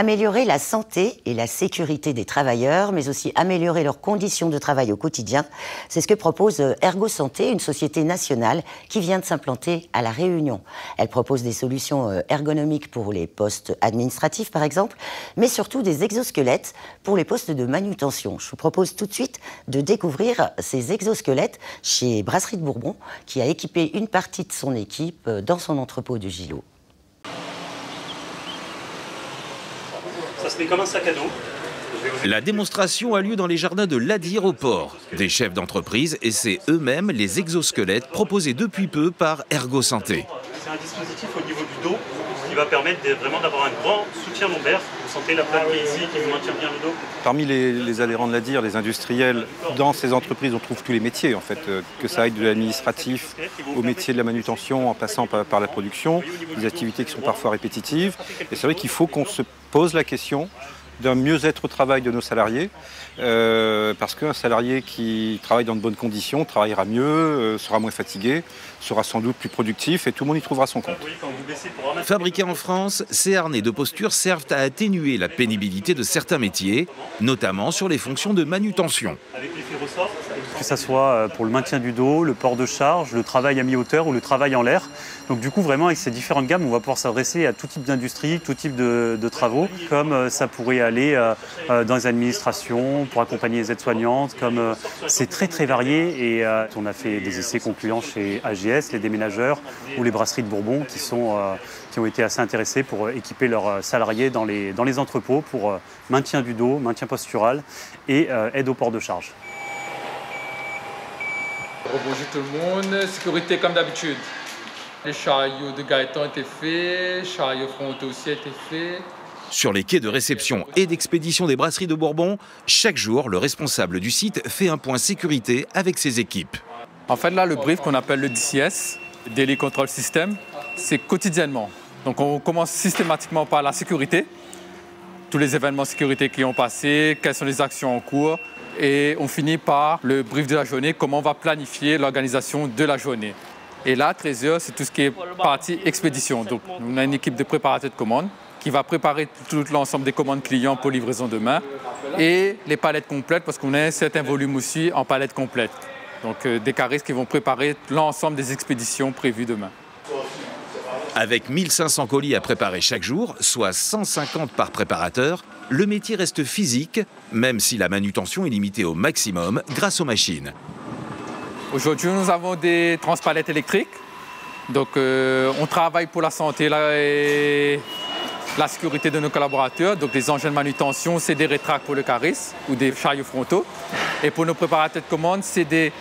Améliorer la santé et la sécurité des travailleurs, mais aussi améliorer leurs conditions de travail au quotidien. C'est ce que propose Ergo Santé, une société nationale qui vient de s'implanter à La Réunion. Elle propose des solutions ergonomiques pour les postes administratifs, par exemple, mais surtout des exosquelettes pour les postes de manutention. Je vous propose tout de suite de découvrir ces exosquelettes chez Brasserie de Bourbon, qui a équipé une partie de son équipe dans son entrepôt de Gillot. Ça se met comme un sac à dos. La démonstration a lieu dans les jardins de l'Adir au port. Des chefs d'entreprise essaient eux-mêmes les exosquelettes proposés depuis peu par Ergo Santé. C'est un dispositif au niveau du dos qui va permettre vraiment d'avoir un grand soutien lombaire. Vous sentez la plaque qui est ici, qui vous maintient bien le dos. Parmi les adhérents de l'Adir, les industriels, dans ces entreprises, on trouve tous les métiers, en fait, que ça aille de l'administratif au métier de la manutention, en passant par la production, des activités qui sont parfois répétitives. Et c'est vrai qu'il faut qu'on se pose la question d'un mieux-être au travail de nos salariés, parce qu'un salarié qui travaille dans de bonnes conditions travaillera mieux, sera moins fatigué, sera sans doute plus productif et tout le monde y trouvera son compte. Fabriqués en France, ces harnais de posture servent à atténuer la pénibilité de certains métiers, notamment sur les fonctions de manutention. Que ce soit pour le maintien du dos, le port de charge, le travail à mi-hauteur ou le travail en l'air. Donc du coup, vraiment, avec ces différentes gammes, on va pouvoir s'adresser à tout type d'industrie, tout type de travaux, comme ça pourrait aller dans les administrations, pour accompagner les aides-soignantes, comme c'est très très varié. Et on a fait des essais concluants chez AGS, les déménageurs ou les brasseries de Bourbon qui ont été assez intéressés pour équiper leurs salariés dans les entrepôts pour maintien du dos, maintien postural et aide au port de charge. Bonjour tout le monde, sécurité comme d'habitude. Les chariots de Gaëtan étaient faits, les chariots frontaux aussi étaient faits. Sur les quais de réception et d'expédition des brasseries de Bourbon, chaque jour, le responsable du site fait un point sécurité avec ses équipes. En fait, là, le brief qu'on appelle le DCS, Daily Control System, c'est quotidiennement. Donc, on commence systématiquement par la sécurité, tous les événements de sécurité qui ont passé, quelles sont les actions en cours, et on finit par le brief de la journée, comment on va planifier l'organisation de la journée. Et là, 13h, c'est tout ce qui est partie expédition. Donc, on a une équipe de préparateurs de commandes qui va préparer tout l'ensemble des commandes clients pour livraison demain et les palettes complètes, parce qu'on a un certain volume aussi en palettes complètes. Donc, des caristes qui vont préparer l'ensemble des expéditions prévues demain. Avec 1500 colis à préparer chaque jour, soit 150 par préparateur, le métier reste physique, même si la manutention est limitée au maximum grâce aux machines. Aujourd'hui, nous avons des transpalettes électriques. Donc, on travaille pour la santé et la sécurité de nos collaborateurs. Donc, les engins de manutention, c'est des rétracts pour le cariste ou des chariots frontaux. Et pour nos préparateurs de commandes, c'est des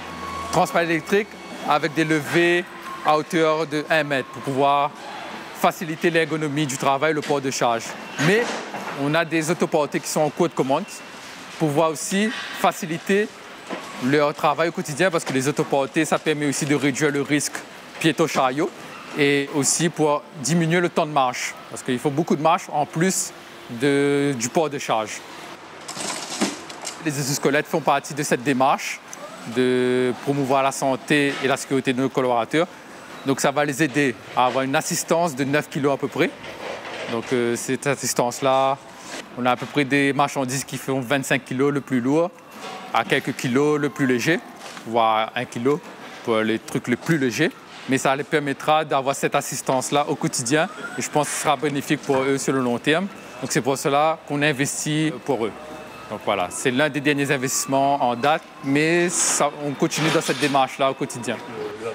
transpalettes électriques avec des levées à hauteur de 1 mètre pour pouvoir faciliter l'ergonomie du travail, le port de charge. Mais on a des autoportés qui sont en cours de commande pour pouvoir aussi faciliter leur travail au quotidien, parce que les autoportés, ça permet aussi de réduire le risque piéton-chariot et aussi pour diminuer le temps de marche, parce qu'il faut beaucoup de marche en plus du port de charge. Les exosquelettes font partie de cette démarche de promouvoir la santé et la sécurité de nos collaborateurs. Donc ça va les aider à avoir une assistance de 9 kg à peu près. Donc cette assistance-là, on a à peu près des marchandises qui font 25 kg le plus lourd, à quelques kilos le plus léger, voire 1 kg pour les trucs les plus légers. Mais ça les permettra d'avoir cette assistance-là au quotidien et je pense que ce sera bénéfique pour eux sur le long terme. Donc c'est pour cela qu'on investit pour eux. Donc voilà, c'est l'un des derniers investissements en date, mais on continue dans cette démarche-là au quotidien.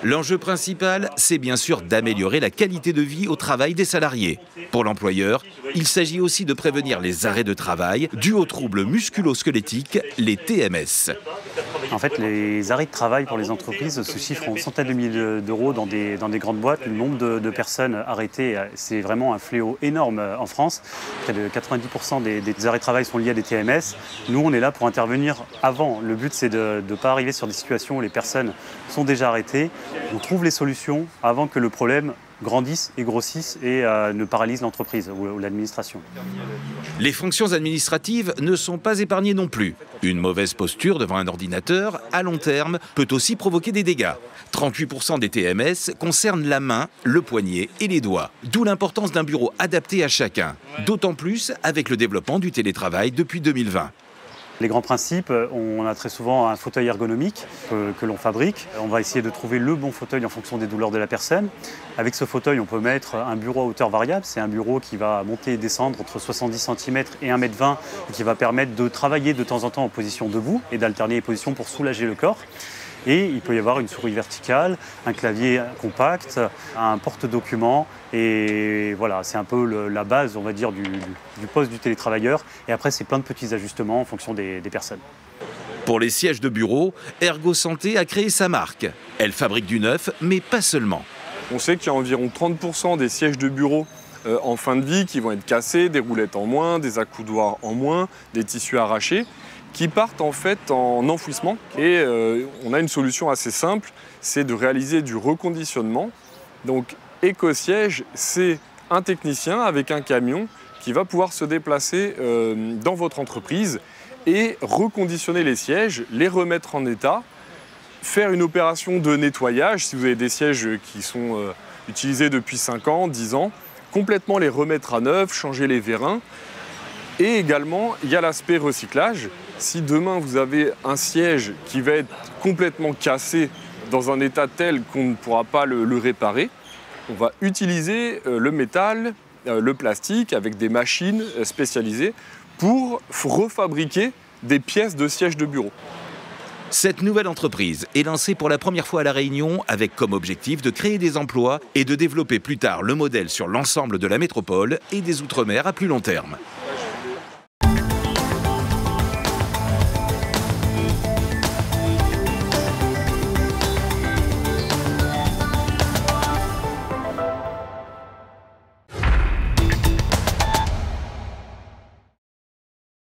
L'enjeu principal, c'est bien sûr d'améliorer la qualité de vie au travail des salariés. Pour l'employeur, il s'agit aussi de prévenir les arrêts de travail dus aux troubles musculo-squelettiques, les TMS. En fait, les arrêts de travail pour les entreprises se chiffrent en centaines de milliers d'euros dans des grandes boîtes. Le nombre de personnes arrêtées, c'est vraiment un fléau énorme en France. Près de 90% des arrêts de travail sont liés à des TMS. Nous, on est là pour intervenir avant. Le but, c'est de ne pas arriver sur des situations où les personnes sont déjà arrêtées. On trouve les solutions avant que le problème grandissent et grossissent et ne paralysent l'entreprise ou l'administration. Les fonctions administratives ne sont pas épargnées non plus. Une mauvaise posture devant un ordinateur, à long terme, peut aussi provoquer des dégâts. 38% des TMS concernent la main, le poignet et les doigts. D'où l'importance d'un bureau adapté à chacun. D'autant plus avec le développement du télétravail depuis 2020. Les grands principes, on a très souvent un fauteuil ergonomique que l'on fabrique. On va essayer de trouver le bon fauteuil en fonction des douleurs de la personne. Avec ce fauteuil, on peut mettre un bureau à hauteur variable. C'est un bureau qui va monter et descendre entre 70 cm et 1,20 m et qui va permettre de travailler de temps en temps en position debout et d'alterner les positions pour soulager le corps. Et il peut y avoir une souris verticale, un clavier compact, un porte-documents. Et voilà, c'est un peu la base, on va dire, du poste du télétravailleur. Et après, c'est plein de petits ajustements en fonction des personnes. Pour les sièges de bureau, Ergo Santé a créé sa marque. Elle fabrique du neuf, mais pas seulement. On sait qu'il y a environ 30% des sièges de bureau en fin de vie qui vont être cassés, des roulettes en moins, des accoudoirs en moins, des tissus arrachés, qui partent en fait en enfouissement. Et on a une solution assez simple, c'est de réaliser du reconditionnement. Donc EcoSiège, c'est un technicien avec un camion qui va pouvoir se déplacer dans votre entreprise et reconditionner les sièges, les remettre en état, faire une opération de nettoyage, si vous avez des sièges qui sont utilisés depuis 5 ans, 10 ans, complètement les remettre à neuf, changer les vérins. Et également, il y a l'aspect recyclage. Si demain vous avez un siège qui va être complètement cassé dans un état tel qu'on ne pourra pas le réparer, on va utiliser le métal, le plastique avec des machines spécialisées pour refabriquer des pièces de sièges de bureau. Cette nouvelle entreprise est lancée pour la première fois à La Réunion avec comme objectif de créer des emplois et de développer plus tard le modèle sur l'ensemble de la métropole et des Outre-mer à plus long terme.